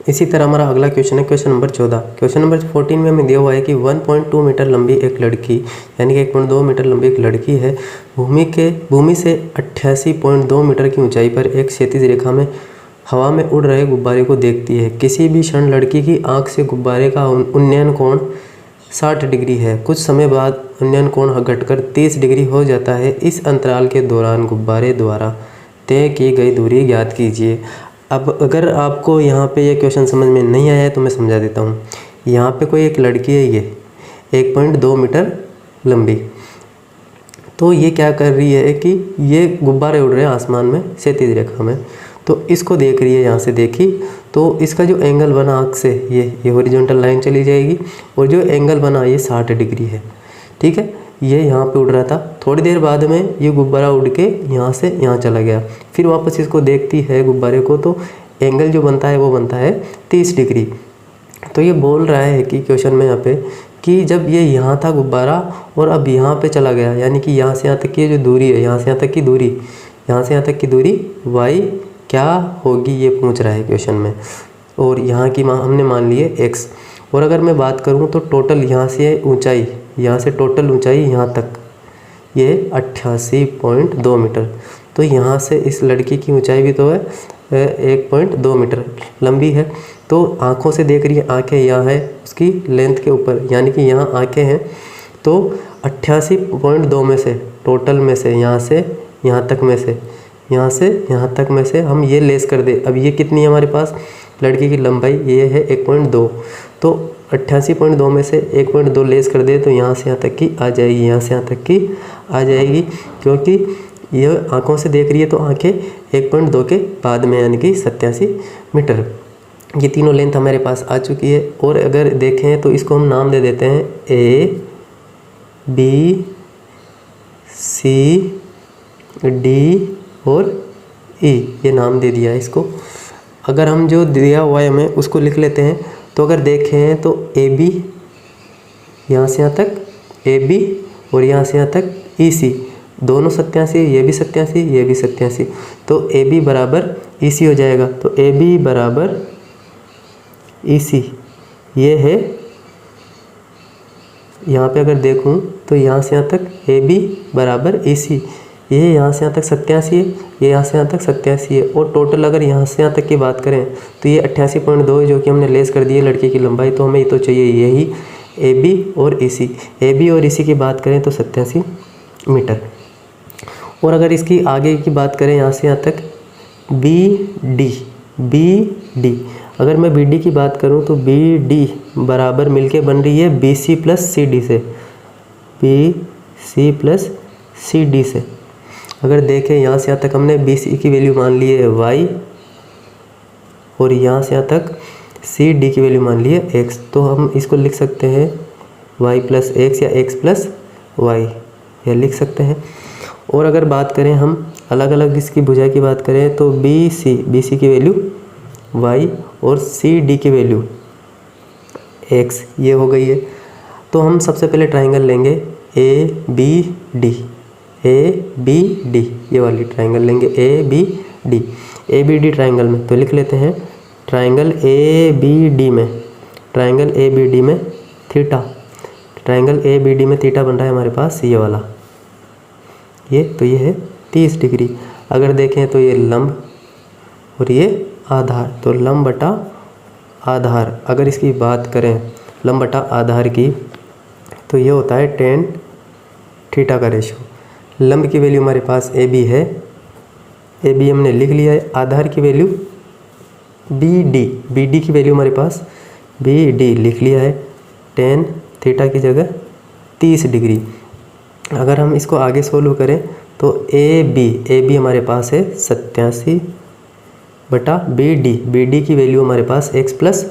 इसी तरह हमारा अगला क्वेश्चन है क्वेश्चन नंबर 14। क्वेश्चन नंबर 14 में हमें दिया हुआ है कि 1.2 मीटर लंबी एक लड़की, यानी कि 1.2 मीटर लंबी एक लड़की है, भूमि से 88.2 मीटर की ऊंचाई पर एक क्षैतिज रेखा में हवा में उड़ रहे गुब्बारे को देखती है। किसी भी क्षण लड़की की आंख से गुब्बारे का उन्नयन कोण 60 डिग्री है। कुछ समय बाद उन्नयन कोण घटकर 30 डिग्री हो जाता है। इस अंतराल के दौरान गुब्बारे द्वारा तय की गई दूरी ज्ञात कीजिए। अब अगर आपको यहाँ पे ये क्वेश्चन समझ में नहीं आया है तो मैं समझा देता हूँ। यहाँ पे कोई एक लड़की है, ये 1.2 मीटर लंबी, तो ये क्या कर रही है कि ये गुब्बारे उड़ रहे हैं आसमान में क्षैतिज रेखा में, तो इसको देख रही है। यहाँ से देखी तो इसका जो एंगल बना आँख से, ये हॉरिजॉन्टल लाइन चली जाएगी और जो एंगल बना ये 60 डिग्री है। ठीक है, ये यहाँ पे उड़ रहा था। थोड़ी देर बाद में ये गुब्बारा उड़ के यहाँ से यहाँ चला गया। फिर वापस इसको देखती है गुब्बारे को, तो एंगल जो बनता है वो बनता है 30 डिग्री। तो ये बोल रहा है कि क्वेश्चन में यहाँ पे कि जब ये यहाँ था गुब्बारा और अब यहाँ पे चला गया, यानी कि यहाँ से यहाँ तक की जो दूरी है, यहाँ से यहाँ तक की दूरी, यहाँ से यहाँ तक की दूरी y क्या होगी ये पूछ रहा है क्वेश्चन में। और यहाँ की हमने मान ली है x। और अगर मैं बात करूँ तो टोटल यहाँ से ऊंचाई, यहाँ से टोटल ऊंचाई यहाँ तक ये 88.2 मीटर। तो यहाँ से इस लड़की की ऊंचाई भी तो है 1.2 मीटर लंबी है। तो आँखों से देख रही है, आँखें यहाँ है उसकी लेंथ के ऊपर, यानी कि यहाँ आँखें हैं। तो 88.2 में से, टोटल में से, यहाँ से यहाँ तक में से, यहाँ से यहाँ तक में से हम ये लेस कर दे। अब ये कितनी है हमारे पास, लड़की की लंबाई ये है 1.2, तो 88.2 में से 1.2 लेस कर दे तो यहाँ से यहाँ तक की आ जाएगी, यहाँ से यहाँ तक की आ जाएगी। क्योंकि यह आँखों से देख रही है तो आँखें 1.2 के बाद में, यानी कि 87 मीटर। ये तीनों लेंथ हमारे पास आ चुकी है। और अगर देखें तो इसको हम नाम दे देते हैं A, B, C, D और E, ये नाम दे दिया है इसको। अगर हम जो दिया हुआ है हमें उसको लिख लेते हैं। तो अगर देखें तो AB, यहाँ से यहाँ तक AB और यहाँ से यहाँ तक EC, दोनों 87, ये भी 87, ये भी 87, तो AB बराबर EC हो जाएगा। तो AB बराबर EC ये है। यहाँ पे अगर देखूँ तो यहाँ से यहाँ तक AB बराबर EC, ये यहाँ से यहाँ तक 87 है, ये यहाँ से यहाँ तक 87 है। और टोटल अगर यहाँ से यहाँ तक की बात करें तो ये 88.2 है, जो कि हमने लेस कर दी है लड़की की लंबाई। तो हमें ये तो चाहिए यही AB और EC। AB और EC की बात करें तो 87 मीटर। और अगर इसकी आगे की बात करें यहाँ से यहाँ तक BD, अगर मैं BD की बात करूँ तो BD बराबर मिलके बन रही है BC प्लस CD से, BC प्लस CD से। अगर देखें यहाँ से यहाँ तक हमने BC की वैल्यू मान ली है y और यहाँ से यहाँ तक CD की वैल्यू मान ली है x, तो हम इसको लिख सकते हैं y प्लस x या x प्लस y, यह लिख सकते हैं। और अगर बात करें हम अलग अलग इसकी भुजा की बात करें तो BC की वैल्यू y और CD की वैल्यू x, ये हो गई है। तो हम सबसे पहले ट्राइंगल लेंगे ABD, ये वाली ट्राइंगल लेंगे ABD ट्राइंगल में। तो लिख लेते हैं ट्राइंगल ABD में थीटा, ट्राइंगल ABD में थीटा बन रहा है हमारे पास ये वाला, ये तो ये है 30 डिग्री। अगर देखें तो ये लंब और ये आधार, तो लंब बटा आधार। अगर इसकी बात करें लंब बटा आधार की तो ये होता है tan थीटा का रेशो। लंब की वैल्यू हमारे पास AB है, AB हमने लिख लिया है। आधार की वैल्यू BD की वैल्यू हमारे पास BD लिख लिया है, tan थीटा की जगह 30 डिग्री। अगर हम इसको आगे सोल्व करें तो AB हमारे पास है 87 बटा BD की वैल्यू हमारे पास x प्लस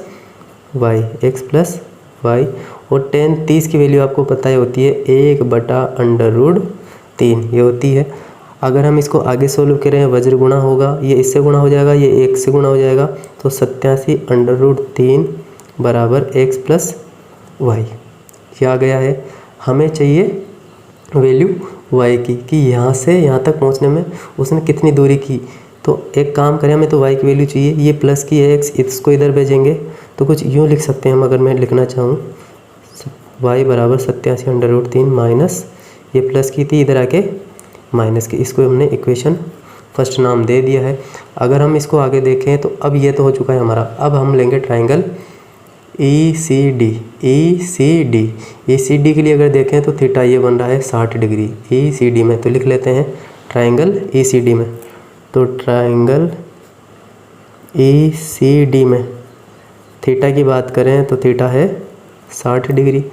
y और tan 30 की वैल्यू आपको पता है होती है 1/√3, ये होती है। अगर हम इसको आगे सोल्व करें वज्र गुणा होगा, ये इससे गुणा हो जाएगा, ये 1 से गुणा हो जाएगा, तो 87/√3 बराबर x प्लस y, क्या आ गया है। हमें चाहिए वैल्यू y की कि यहाँ से यहाँ तक पहुँचने में उसने कितनी दूरी की, तो एक काम करें, हमें तो y की वैल्यू चाहिए, ये प्लस की है x, इसको इधर भेजेंगे तो कुछ यूँ लिख सकते हैं हम, अगर मैं लिखना चाहूँ y बराबर 87/√3 माइनस ये प्लस की थी इधर आके माइनस की, इसको हमने इक्वेशन फर्स्ट नाम दे दिया है। अगर हम इसको आगे देखें तो अब ये तो हो चुका है हमारा। अब हम लेंगे ट्राइंगल ECD। ECD के लिए अगर देखें तो थीटा ये बन रहा है 60 डिग्री ECD में, तो लिख लेते हैं ट्राइंगल ECD में। तो ट्राइंगल ECD में थीटा की बात करें तो थीटा है 60 डिग्री,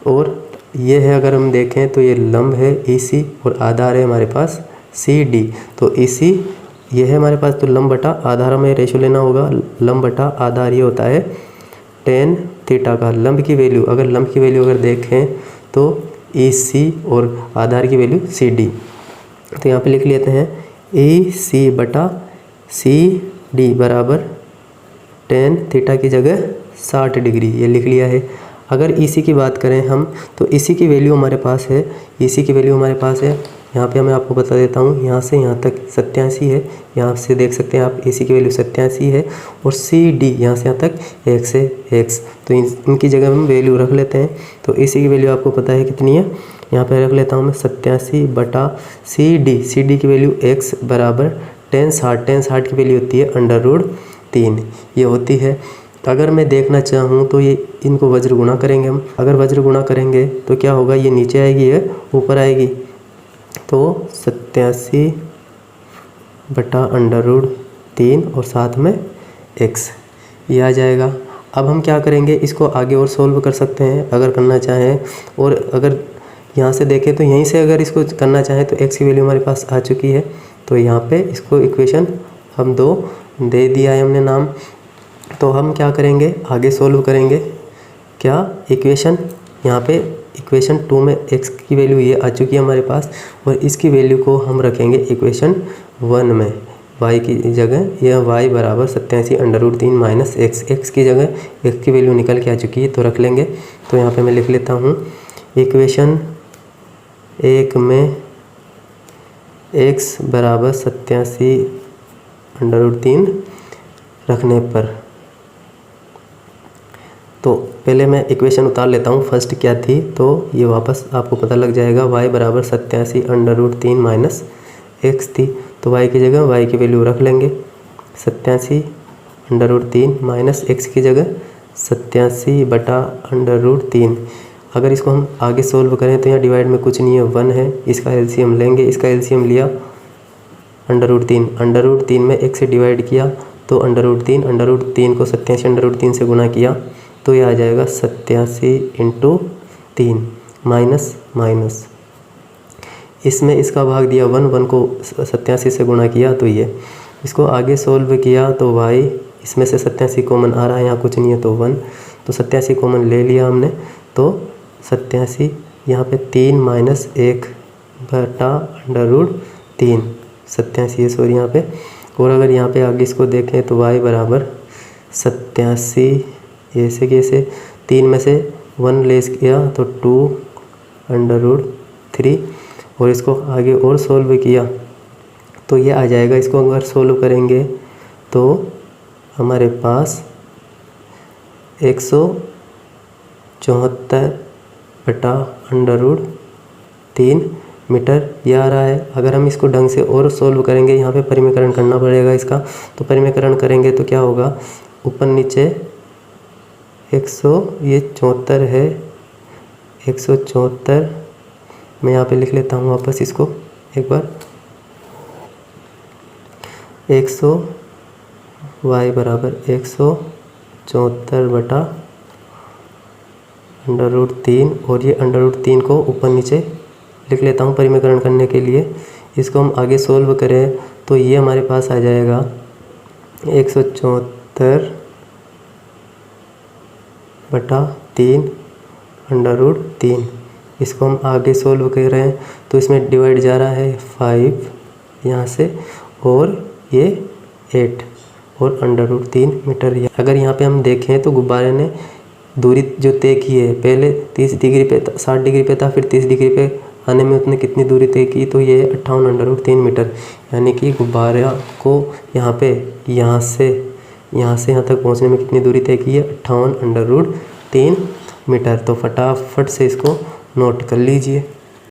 और ये है अगर हम देखें तो ये लंब है EC और आधार है हमारे पास CD। तो EC ये है हमारे पास, तो लंब बटा आधार में रेशो लेना होगा। लंब बटा आधार ये होता है tan थीटा का। लंब की वैल्यू अगर देखें तो EC और आधार की वैल्यू CD। तो यहाँ पे लिख लेते हैं EC बटा CD बराबर tan थीटा की जगह 60 डिग्री, ये लिख लिया है। अगर EC की बात करें हम तो EC की वैल्यू हमारे पास है, यहाँ पे मैं आपको बता देता हूँ, यहाँ से यहाँ तक 87 है, यहाँ से देख सकते हैं आप EC की वैल्यू 87 है, और CD यहाँ से यहाँ तक x है x। तो इनकी जगह हम वैल्यू रख लेते हैं। तो EC की वैल्यू आपको पता है कितनी है, यहाँ पे रख लेता हूँ मैं 87 बटा CD की वैल्यू x बराबर tan 60 की वैल्यू होती है √3, ये होती है। अगर मैं देखना चाहूँ तो ये इनको वज्र गुणा करेंगे हम। अगर वज्र गुणा करेंगे तो क्या होगा, ये नीचे आएगी, ये ऊपर आएगी। तो 87 बटा √3 और साथ में x ये आ जाएगा। अब हम क्या करेंगे, इसको आगे और सोल्व कर सकते हैं अगर करना चाहें, और अगर यहाँ से देखें तो यहीं से अगर इसको करना चाहें तो x की वैल्यू हमारे पास आ चुकी है। तो यहाँ पे इसको इक्वेशन हम 2 दे दिया है हमने नाम। तो हम क्या करेंगे, आगे सोल्व करेंगे क्या इक्वेशन, यहाँ पे इक्वेशन 2 में x की वैल्यू ये आ चुकी है हमारे पास, और इसकी वैल्यू को हम रखेंगे इक्वेशन 1 में। y की जगह यह y बराबर 87/√3 माइनस x की जगह x की वैल्यू निकल के आ चुकी है, तो रख लेंगे। तो यहाँ पे मैं लिख लेता हूँ इक्वेशन 1 में x बराबर 87/√3 रखने पर, तो पहले मैं इक्वेशन उतार लेता हूँ फर्स्ट क्या थी, तो ये वापस आपको पता लग जाएगा। y बराबर 87/√3 माइनस x थी, तो y की जगह y की वैल्यू रख लेंगे 87/√3 माइनस x की जगह 87 बटा √3। अगर इसको हम आगे सोल्व करें तो यहाँ डिवाइड में कुछ नहीं है, 1 है, इसका एलसीएम लेंगे। इसका एलसीएम लिया √3 में x से डिवाइड किया तो √3 को 87/√3 से गुना किया तो ये आ जाएगा 87 × 3 माइनस इसमें इसका भाग दिया 1 को 87 से गुणा किया, तो ये इसको आगे सोल्व किया तो y इसमें से 87 कॉमन आ रहा है, यहाँ कुछ नहीं है तो 1, तो 87 कॉमन ले लिया हमने, तो 87 यहाँ पे 3 माइनस 1 बटा √3 87 है सॉरी यहाँ पे। और अगर यहाँ पे आगे इसको देखें तो y बराबर 87 ऐसे कैसे 3 में से 1 लेस किया तो 2/√3, और इसको आगे और सोल्व किया तो ये आ जाएगा। इसको अगर सोल्व करेंगे तो हमारे पास 174/√3 मीटर ये आ रहा है। अगर हम इसको ढंग से और सोल्व करेंगे, यहाँ पे परिमीकरण करना पड़ेगा इसका, तो परिमीकरण करेंगे तो क्या होगा, ऊपर नीचे 174 है, 174 मैं यहाँ पे लिख लेता हूँ वापस इसको एक बार, 100 y बराबर 174/√3, और ये √3 को ऊपर नीचे लिख लेता हूँ परिमीकरण करने के लिए। इसको हम आगे सोल्व करें तो ये हमारे पास आ जाएगा 174/3 इसको हम आगे सोल्व कर रहे हैं तो इसमें डिवाइड जा रहा है 5 यहाँ से, और ये 8 और √3 मीटर। अगर यहाँ पे हम देखें तो गुब्बारे ने दूरी जो तय की है, पहले 30 डिग्री पे 60 डिग्री पे था, फिर 30 डिग्री पे आने में उसने कितनी दूरी तय की, तो ये 58/√3 मीटर। यानी कि गुब्बारे को यहाँ से यहाँ तक पहुँचने में कितनी दूरी तय की है, 58 √3 मीटर। तो फटाफट से इसको नोट कर लीजिए।